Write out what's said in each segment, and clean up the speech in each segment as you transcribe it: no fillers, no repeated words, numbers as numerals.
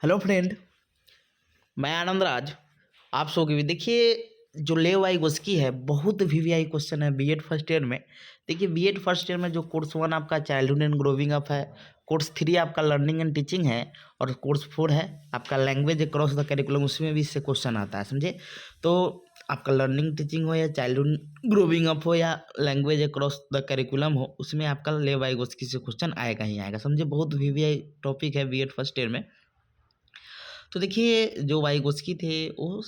Hello friend, मैं आनंद राज। आप सो की भी देखिए, जो ले वाइगोस्की है बहुत वीवीआई क्वेश्चन है बीएड फर्स्ट ईयर में। देखिए, बीएड फर्स्ट ईयर में जो कोर्स 1 आपका चाइल्डहुड एंड ग्रोविंग अप है, कोर्स 3 आपका लर्निंग एंड टीचिंग है, और कोर्स 4 है आपका लैंग्वेज अक्रॉस द करिकुलम, उसमें भी इससे क्वेश्चन आता है, समझे। तो आपका लर्निंग टीचिंग हो या चाइल्डहुड ग्रोविंग अप हो या लैंग्वेज अक्रॉस द करिकुलम हो, उसमें आपका ले वाइगोस्की से क्वेश्चन आएगा ही आएगा, समझे। बहुत वीवीआई टॉपिक है बीएड फर्स्ट ईयर में। तो देखिए, जो वाइगोस्की थे वो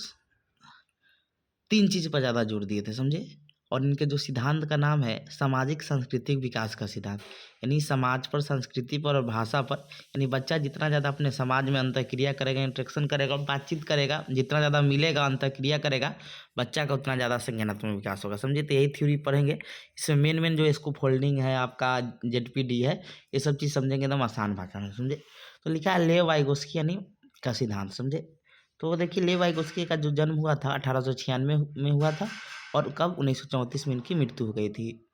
3 चीज़ पर ज़्यादा जोर दिए थे, समझे। और इनके जो सिद्धांत का नाम है सामाजिक सांस्कृतिक विकास का सिद्धांत। यानी समाज पर, संस्कृति पर और भाषा पर, यानी बच्चा जितना ज़्यादा अपने समाज में अंतःक्रिया करेगा, इंटरेक्शन करेगा, बातचीत करेगा, जितना ज़्यादा मिलेगा, अंतःक्रिया करेगा, बच्चा का उतना ज़्यादा संज्ञानात्मक विकास होगा, समझे। तो यही थ्योरी पढ़ेंगे। इसमें मेन जो इसको फोल्डिंग है, आपका जेडपीडी है, ये सब चीज़ समझेंगे एकदम आसान भाषा में, समझे। तो लिखा है ले वाइगोस्की यानी का सिद्धांत, समझे। तो देखिए, ले वाइगोस्की का जो जन्म हुआ था 1896 में हुआ था, और कब 1934 में इनकी मृत्यु हो गई थी।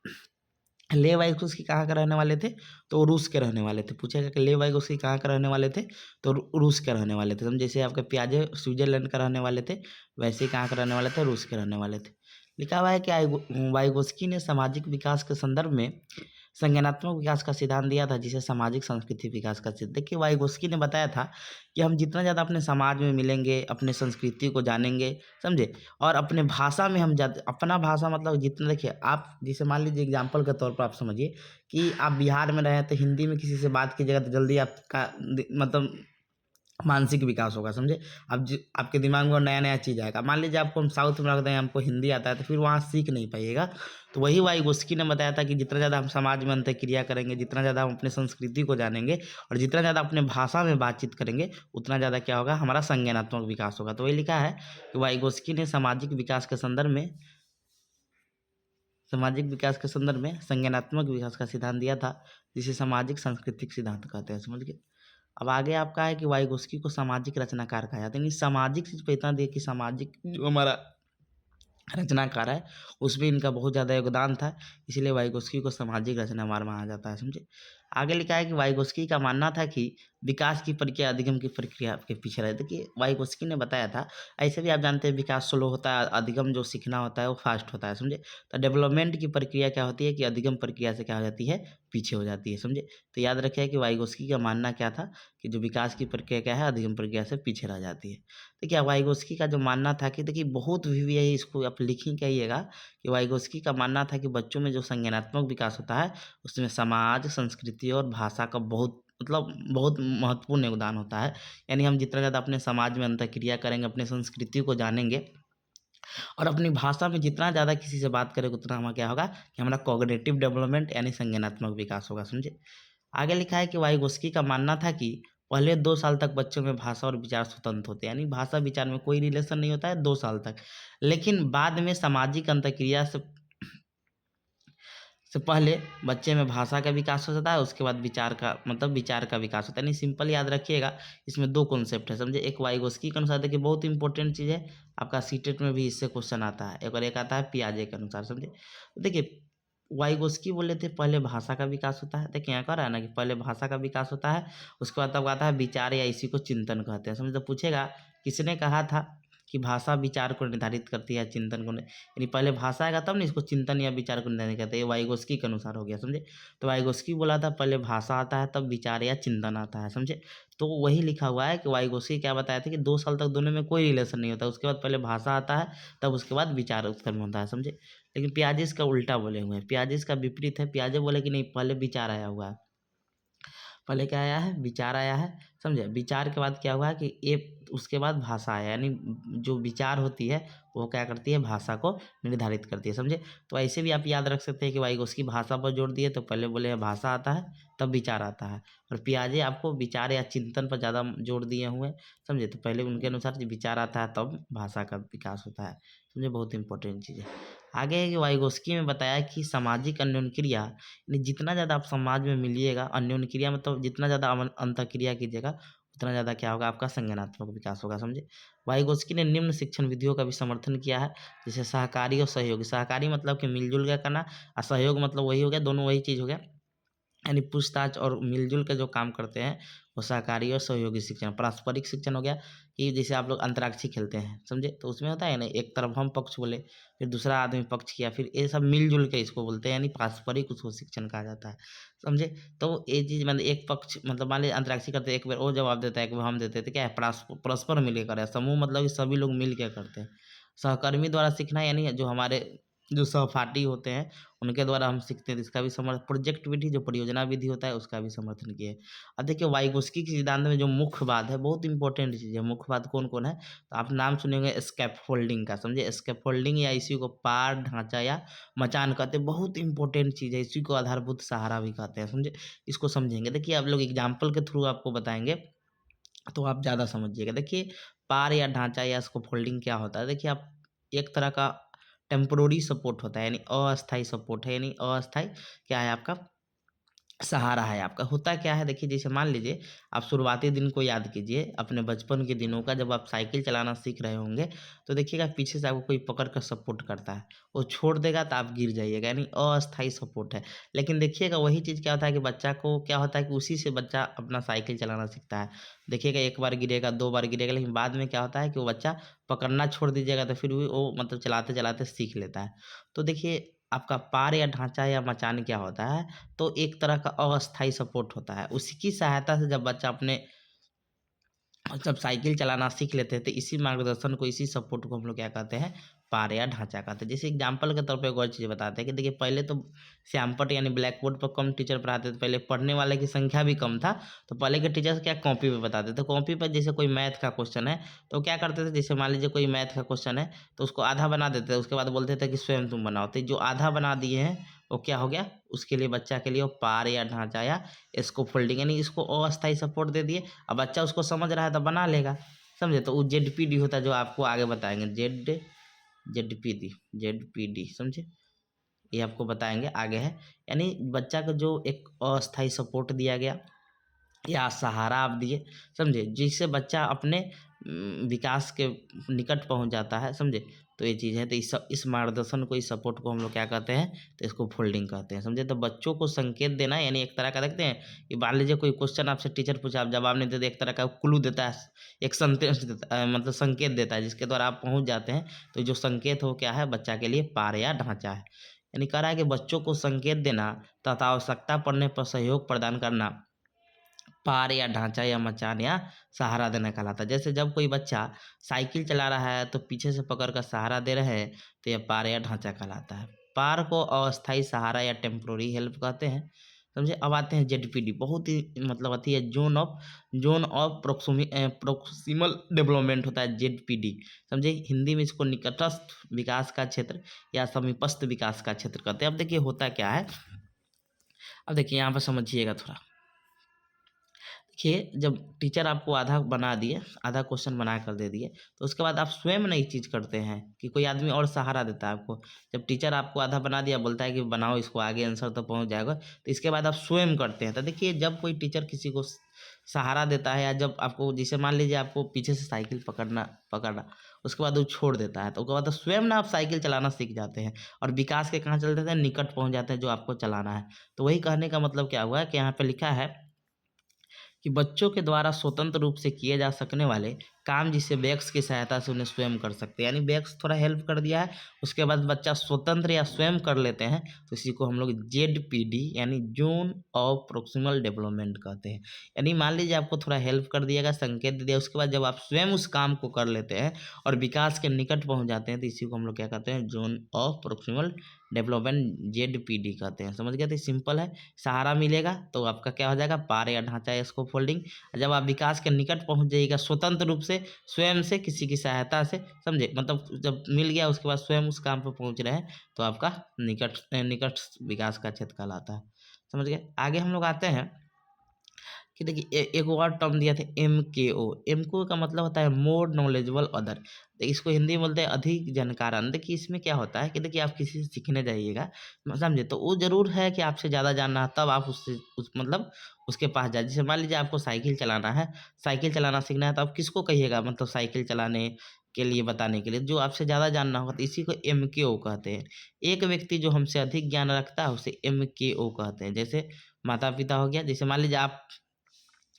ले वाइगोस्की कहाँ के रहने वाले थे? तो वो रूस के रहने वाले थे। पूछेगा कि ले वाइगोस्की कहाँ के रहने वाले थे? तो रूस के रहने वाले थे। जैसे आपके पियाजे स्विट्जरलैंड का रहने वाले थे, वैसे ही कहाँ के रहने वाले थे? रूस के रहने वाले थे। लिखा हुआ है कि वाइगोस्की ने सामाजिक विकास के संदर्भ में संज्ञानात्मक विकास का सिद्धांत दिया था, जिसे सामाजिक सांस्कृतिक विकास का सिद्धांत। देखिए, वाइगोस्की ने बताया था कि हम जितना ज़्यादा अपने समाज में मिलेंगे, अपने संस्कृति को जानेंगे, समझे, और अपने भाषा में हम ज़्यादा, अपना भाषा मतलब जितना, देखिए आप जैसे मान लीजिए एग्जाम्पल के तौर पर आप समझिए कि आप बिहार में रहें तो हिंदी में किसी से बात कीजिएगा तो जल्दी आपका मतलब मानसिक विकास होगा, समझे। अब आपके दिमाग में नया नया चीज़ आएगा। मान लीजिए आपको हम साउथ में रख दें, हमको हिंदी आता है, तो फिर वहाँ सीख नहीं पाइएगा। तो वही वाइगोस्की ने बताया था कि जितना ज़्यादा हम समाज में अंतःक्रिया करेंगे, जितना ज़्यादा हम अपने संस्कृति को जानेंगे, और जितना ज़्यादा अपने भाषा में बातचीत करेंगे, उतना ज़्यादा क्या होगा, हमारा संज्ञानात्मक विकास होगा। तो वही लिखा है कि वाइगोस्की ने सामाजिक विकास के संदर्भ में संज्ञानात्मक विकास का सिद्धांत दिया था, जिसे सामाजिक सांस्कृतिक सिद्धांत कहते हैं, समझ गए। अब आगे आपका है कि वाइगोस्की को सामाजिक रचनाकार कहा जाता है। यानी सामाजिक चीज़ पे इतना दिया कि सामाजिक जो हमारा रचनाकार है, उसमें इनका बहुत ज़्यादा योगदान था, इसीलिए वाइगोस्की को सामाजिक रचनाकार माना जाता है, समझे। आगे लिखा है कि वाइगोस्की का मानना था कि विकास की प्रक्रिया अधिगम की प्रक्रिया के पीछे रहे। देखिए, वाइगोस्की ने बताया था, ऐसे भी आप जानते हैं विकास स्लो होता है, अधिगम जो सीखना होता है वो फास्ट होता है, समझे। तो डेवलपमेंट की प्रक्रिया क्या होती है कि अधिगम प्रक्रिया से क्या हो जाती है, पीछे हो जाती है, समझे। तो याद रखिए कि वाइगोस्की का मानना क्या था कि जो विकास की प्रक्रिया क्या है, अधिगम प्रक्रिया से पीछे रह जाती है। देखिए, वाइगोस्की का जो मानना था कि देखिए बहुत भी है, इसको आप लिखी कहिएगा कि वाइगोस्की का मानना था कि बच्चों में जो संज्ञानात्मक विकास होता है, उसमें समाज, संस्कृति और भाषा का बहुत महत्वपूर्ण योगदान होता है। यानी हम जितना ज़्यादा अपने समाज में अंतःक्रिया करेंगे, अपने संस्कृति को जानेंगे, और अपनी भाषा में जितना ज़्यादा किसी से बात करेंगे, उतना हमारा क्या होगा कि हमारा कॉग्निटिव डेवलपमेंट यानी संज्ञानात्मक विकास होगा, समझे। आगे लिखा है कि वाइगोस्की का मानना था कि पहले 2 साल तक बच्चों में भाषा और विचार स्वतंत्र होते हैं, यानी भाषा विचार में कोई रिलेशन नहीं होता है 2 साल तक। लेकिन बाद में सामाजिक अंतःक्रिया से पहले बच्चे में भाषा का विकास हो जाता है, उसके बाद विचार का विकास होता है। यानी सिंपल याद रखिएगा, इसमें 2 कॉन्सेप्ट है, समझे। एक वाइगोस्की के अनुसार, देखिए बहुत इंपॉर्टेंट चीज़ है, आपका सीटेट में भी इससे क्वेश्चन आता है, और एक आता है पियाजे के अनुसार, समझे। तो देखिए, वाइगोस्की बोले थे पहले भाषा का विकास होता है। देखिए, यहाँ कह रहा है ना कि पहले भाषा का विकास होता है, उसके बाद तब आता है विचार, या इसी को चिंतन कहते हैं, समझे। तो पूछेगा किसने कहा था कि भाषा विचार को निर्धारित करती है, चिंतन को यानी पहले भाषा आएगा तब ना इसको चिंतन या विचार को निर्धारित करते हैं। ये वाइगोस्की के अनुसार हो गया, समझे। तो वाइगोस्की बोला था पहले भाषा आता है तब विचार या चिंतन आता है, समझे। तो वही लिखा हुआ है कि वाइगोस्की क्या बताया था कि 2 साल तक दोनों में कोई रिलेशन नहीं होता, उसके बाद पहले भाषा आता है, तब उसके बाद विचार उत्पन्न होता है, समझे। लेकिन पियाजे इसका उल्टा बोले हुए हैं, पियाजे इसका विपरीत है। पियाजे बोले कि नहीं, पहले विचार आया हुआ है, पहले क्या आया है, विचार आया है, समझे। विचार के बाद क्या हुआ है कि ये उसके बाद भाषा आया, यानी जो विचार होती है वो क्या करती है, भाषा को निर्धारित करती है, समझे। तो ऐसे भी आप याद रख सकते हैं कि वाइगोस्की भाषा पर जोर दिए, तो पहले बोले भाषा आता है तब विचार आता है, और पियाजे आपको विचार या चिंतन पर ज़्यादा जोर दिए हुए हैं, समझे। तो पहले उनके अनुसार विचार आता है तब भाषा का विकास होता है, समझे। बहुत इंपॉर्टेंट चीज़ है। आगे है कि वाइगोस्की में बताया कि सामाजिक अन्योन्यक्रिया, यानी जितना ज़्यादा आप समाज में मिलिएगा, अन्योन्यक्रिया मतलब जितना ज़्यादा अंतःक्रिया कीजिएगा, उतना ज़्यादा क्या होगा, आपका संज्ञानात्मक विकास होगा, समझे। वाइगोस्की ने निम्न शिक्षण विधियों का भी समर्थन किया है, जैसे सहकारी और सहयोगी। सहकारी मतलब कि मिलजुल के करना, और सहयोग मतलब वही हो गया, दोनों वही चीज़ हो गया यानी पूछताछ और मिलजुल के जो काम करते हैं वो सहकारी और सहयोगी शिक्षण। पारस्परिक शिक्षण हो गया कि जैसे आप लोग अंतराक्षरी खेलते हैं, समझे, तो उसमें होता है ना, एक तरफ हम पक्ष बोले, फिर दूसरा आदमी पक्ष किया, फिर ये सब मिलजुल के इसको बोलते हैं, यानी पारस्परिक उसको शिक्षण कहा जाता है, समझे। तो ये चीज़ मतलब एक पक्ष मतलब मान लीजिए अंतराक्षरी करते हैं, एक बार वो जवाब देता है, एक बार हम देते हैं, तो क्या है, परस्पर मिलकर कर रहे हैं। समूह मतलब कि सभी लोग मिल के करते हैं। सहकर्मी द्वारा सीखना यानी जो हमारे जो सहपाठी होते हैं उनके द्वारा हम सीखते हैं, तो इसका भी प्रोजेक्ट विधि जो परियोजना विधि होता है उसका भी समर्थन किया है। अब देखिए वाइगोस्की के सिद्धांत में जो मुख्य बात है, बहुत इंपॉर्टेंट चीज़ है, मुख्य बात कौन कौन है, तो आप नाम सुनेंगे स्कैफोल्डिंग का, समझे, स्कैफोल्डिंग या इसी को पार ढांचा या मचान कहते हैं, बहुत इंपॉर्टेंट चीज़ है, इसी को आधारभूत सहारा भी कहते हैं, समझे। इसको समझेंगे, देखिए आप लोग एग्जाम्पल के थ्रू आपको बताएंगे तो आप ज़्यादा समझिएगा। देखिए पार या ढांचा या इसको फोल्डिंग क्या होता है, देखिए आप एक तरह का टेम्परोरी सपोर्ट होता है, यानी अस्थाई सपोर्ट है, यानी अस्थाई क्या है आपका, सहारा है आपका। होता क्या है, देखिए जैसे मान लीजिए आप शुरुआती दिन को याद कीजिए अपने बचपन के दिनों का, जब आप साइकिल चलाना सीख रहे होंगे तो देखिएगा पीछे से आपको कोई पकड़ कर सपोर्ट करता है, वो छोड़ देगा तो आप गिर जाइएगा, यानी अस्थाई सपोर्ट है। लेकिन देखिएगा वही चीज़ क्या होता है कि बच्चा को क्या होता है कि उसी से बच्चा अपना साइकिल चलाना सीखता है। देखिएगा एक बार गिरेगा, दो बार गिरेगा, लेकिन बाद में क्या होता है कि वो बच्चा पकड़ना छोड़ दीजिएगा तो फिर भी वो मतलब चलाते चलाते सीख लेता है। तो देखिए आपका पार या ढांचा या मचान क्या होता है, तो एक तरह का अस्थाई सपोर्ट होता है। उसी की सहायता से जब बच्चा अपने जब साइकिल चलाना सीख लेते हैं तो इसी मार्गदर्शन को, इसी सपोर्ट को हम लोग क्या कहते हैं, पार या ढांचा कहते हैं। जैसे एग्जाम्पल के तौर पे एक और चीज़ बताते हैं कि देखिए पहले तो श्यामपट्ट यानी ब्लैक बोर्ड पर कम टीचर पढ़ाते थे, पहले पढ़ने वाले की संख्या भी कम था, तो पहले के टीचर्स क्या कॉपी पे बताते थे। कॉपी पर जैसे कोई मैथ का क्वेश्चन है तो क्या करते थे, जैसे मान लीजिए कोई मैथ का क्वेश्चन है तो उसको आधा बना देते थे, उसके बाद बोलते थे कि स्वयं तुम बनाओ, तो जो आधा बना दिए हैं वो क्या हो गया, उसके लिए बच्चा के लिए वो पार या ढांचा या इसको फोल्डिंग, यानी इसको अस्थाई सपोर्ट दे दिए। अब बच्चा उसको समझ रहा है तो बना लेगा, समझे। तो वो जेडपीडी होता है जो आपको आगे बताएंगे, जेडपीडी, समझे, ये आपको बताएंगे आगे है। यानी बच्चा को जो एक अस्थाई सपोर्ट दिया गया या सहारा आप दिए, समझे, जिससे बच्चा अपने विकास के निकट पहुंच जाता है, समझे। तो ये चीज़ है, तो इस मार्गदर्शन को, इस सपोर्ट को हम लोग क्या कहते हैं, तो इसको फोल्डिंग कहते हैं, समझे। तो बच्चों को संकेत देना यानी एक तरह का देखते हैं कि मान लीजिए कोई क्वेश्चन आपसे टीचर पूछा, आप जवाब नहीं देते, एक तरह का क्लू देता है, एक संदेश देता है, मतलब संकेत देता है जिसके द्वारा आप पहुँच जाते हैं। तो जो संकेत हो क्या है, बच्चा के लिए पार या ढांचा है। यानी कह रहा है कि बच्चों को संकेत देना तथा आवश्यकता पड़ने पर सहयोग प्रदान करना पार या ढांचा या मचान या सहारा देना कहलाता है। जैसे जब कोई बच्चा साइकिल चला रहा है तो पीछे से पकड़ कर सहारा दे रहे हैं तो यह पार या ढांचा कहलाता है। पार को अस्थाई सहारा या टेम्पोररी हेल्प कहते हैं, समझे। अब आते हैं जेडपीडी, बहुत ही मतलब आती है जोन ऑफ प्रोक्सिमल डेवलपमेंट होता है जेडपीडी, समझे। हिंदी में इसको निकटस्थ विकास का क्षेत्र या समीपस्थ विकास का क्षेत्र कहते हैं। अब देखिए होता क्या है, अब देखिए यहाँ पर समझिएगा थोड़ा। देखिए जब टीचर आपको आधा बना दिए, आधा क्वेश्चन बना कर दे दिए, तो उसके बाद आप स्वयं नई चीज़ करते हैं कि कोई आदमी और सहारा देता है आपको। जब टीचर आपको आधा बना दिया, बोलता है कि बनाओ इसको, आगे आंसर तो पहुंच जाएगा, तो इसके बाद आप स्वयं करते हैं। तो देखिए जब कोई टीचर किसी को सहारा देता है, या जब आपको जैसे मान लीजिए आपको पीछे से साइकिल पकड़ना, उसके बाद वो छोड़ देता है, तो उसके बाद तो स्वयं ना आप साइकिल चलाना सीख जाते हैं और विकास के कहाँ चल जाते हैं, निकट पहुँच जाते हैं जो आपको चलाना है। तो वही कहने का मतलब क्या हुआ कि यहाँ पे लिखा है कि बच्चों के द्वारा स्वतंत्र रूप से किए जा सकने वाले काम जिसे बैक्स की सहायता से उन्हें स्वयं कर सकते हैं, यानी बैक्स थोड़ा हेल्प कर दिया है, उसके बाद बच्चा स्वतंत्र या स्वयं कर लेते हैं, तो इसी को हम लोग जेडपीडी यानी जोन ऑफ प्रोक्सिमल डेवलपमेंट कहते हैं। यानी मान लीजिए आपको थोड़ा हेल्प कर दिएगा, संकेत दे दिया, उसके बाद जब आप स्वयं उस काम को कर लेते हैं और विकास के निकट पहुंच जाते हैं, तो इसी को हम लोग क्या कहते हैं, zone of proximal development ZPD कहते हैं, समझ गए। तो सिंपल है, सहारा मिलेगा तो आपका क्या हो जाएगा, पार या ढांचा या इसको फोल्डिंग। जब आप विकास के निकट पहुंच जाइएगा स्वतंत्र रूप से, स्वयं से, किसी की सहायता से, समझे, मतलब जब मिल गया उसके बाद स्वयं उस काम पर पहुंच रहे हैं, तो आपका निकट विकास का क्षेत्र कहलाता है, समझ गए। आगे हम लोग आते हैं कि देखिए एक और टर्म दिया था एम के ओ का मतलब होता है मोर नॉलेजेबल अदर। देखिए इसको हिंदी में बोलते हैं अधिक जानकारण। देखिए इसमें क्या होता है कि देखिए आप किसी से सीखने जाइएगा, समझे, तो वो जरूर है कि आपसे ज़्यादा जानना है, तब आप उससे मतलब उसके पास जाए। जैसे मान लीजिए आपको साइकिल चलाना है, साइकिल चलाना सीखना है, तो आप किसको कहिएगा, मतलब साइकिल चलाने के लिए बताने के लिए, जो आपसे ज़्यादा जानना होगा, तो इसी को एम के ओ कहते हैं। एक व्यक्ति जो हमसे अधिक ज्ञान रखता है उसे एम के ओ कहते हैं। जैसे माता-पिता हो गया, जैसे मान लीजिए आप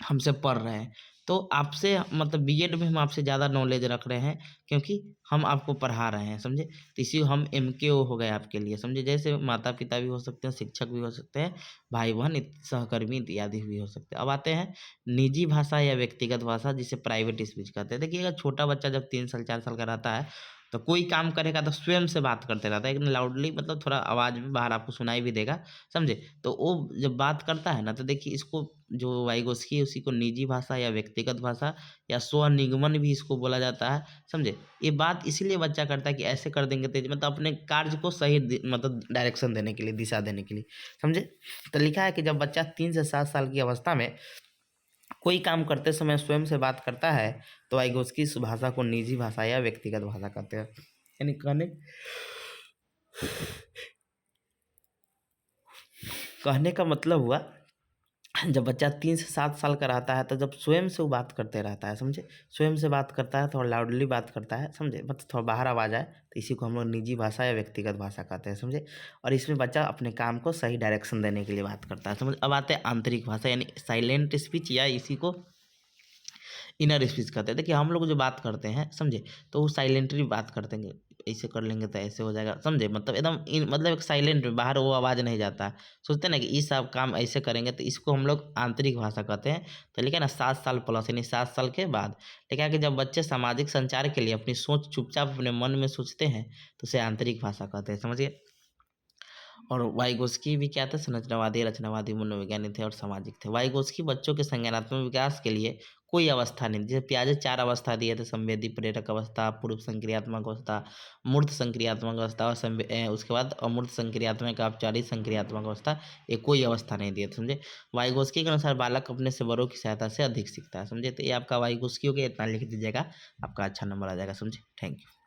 हमसे पढ़ रहे हैं, तो आपसे मतलब बीएड में हम आपसे ज़्यादा नॉलेज रख रहे हैं क्योंकि हम आपको पढ़ा रहे हैं, समझे? तो इसी हम एमकेओ हो गए आपके लिए, समझे? जैसे माता-पिता भी हो सकते हैं, शिक्षक भी हो सकते हैं, भाई-बहन सहकर्मी इत्यादि भी हो सकते हैं। अब आते हैं निजी भाषा या व्यक्तिगत भाषा जिसे प्राइवेट स्पीच कहते हैं। देखिए अगर छोटा बच्चा जब 3 साल 4 साल का रहता है, तो कोई काम करेगा तो स्वयं से बात करते रहता है, एकदम लाउडली, मतलब थोड़ा आवाज़ भी बाहर आपको सुनाई भी देगा, समझे? तो वो जब बात करता है ना, तो देखिए इसको जो वाइगोस्की है उसी को निजी भाषा या व्यक्तिगत भाषा या स्वनिगमन भी इसको बोला जाता है, समझे? ये बात इसीलिए बच्चा करता है कि ऐसे कर देंगे तेज, मतलब अपने कार्य को सही मतलब डायरेक्शन देने के लिए, दिशा देने के लिए, समझे? तो लिखा है कि जब बच्चा 3 से 7 साल की अवस्था में कोई काम करते समय स्वयं से बात करता है तो वाइगोस्की इस भाषा को निजी भाषा या व्यक्तिगत भाषा कहते हैं। यानी कहने का मतलब हुआ, जब बच्चा 3 से 7 साल का रहता है तो जब स्वयं से वो बात करते रहता है, समझे? स्वयं से बात करता है, थोड़ा लाउडली बात करता है, समझे? मतलब थोड़ा बाहर आवाज़ आए तो इसी को हम लोग निजी भाषा या व्यक्तिगत भाषा कहते हैं, समझे? और इसमें बच्चा अपने काम को सही डायरेक्शन देने के लिए बात करता है, समझ? अब आते हैं आंतरिक भाषा यानी साइलेंट स्पीच या इसी को इनर स्पीच कहते हैं। देखिए हम लोग जो बात करते हैं, समझे? तो वो साइलेंटली बात करते हैं, ऐसे कर लेंगे तो ऐसे हो जाएगा, समझे? मतलब एकदम मतलब एक साइलेंट में, बाहर वो आवाज़ नहीं जाता है। सोचते हैं ना कि ये सब काम ऐसे करेंगे तो इसको हम लोग आंतरिक भाषा कहते हैं। तो लिखा है ना 7 साल प्लस यानी 7 साल के बाद। लिखा है कि जब बच्चे सामाजिक संचार के लिए अपनी सोच चुपचाप अपने मन में सोचते हैं तो उसे आंतरिक भाषा कहते हैं, समझिए? और वाइगोस्की भी क्या थे? संरचनावादी, रचनावादी, मनोवैज्ञानिक थे और सामाजिक थे। वाइगोस्की बच्चों के संज्ञानात्मक विकास के लिए कोई अवस्था नहीं, जैसे पियाजे 4 अवस्था दिए थे, संवेदी प्रेरक अवस्था, पूर्व संक्रियात्मक अवस्था, मूर्त संक्रियात्मक अवस्था और उसके बाद अमूर्त संक्रियात्मक, औपचारिक संक्रियात्मक अवस्था, ये कोई अवस्था नहीं दिए थे, समझे? वाइगोस्की के अनुसार बालक अपने से बड़ों की सहायता से अधिक सीखता है, समझे? तो ये आपका वाइगोस्की हो गया, इतना लिख दीजिएगा, आपका अच्छा नंबर आ जाएगा, समझे? Thank you.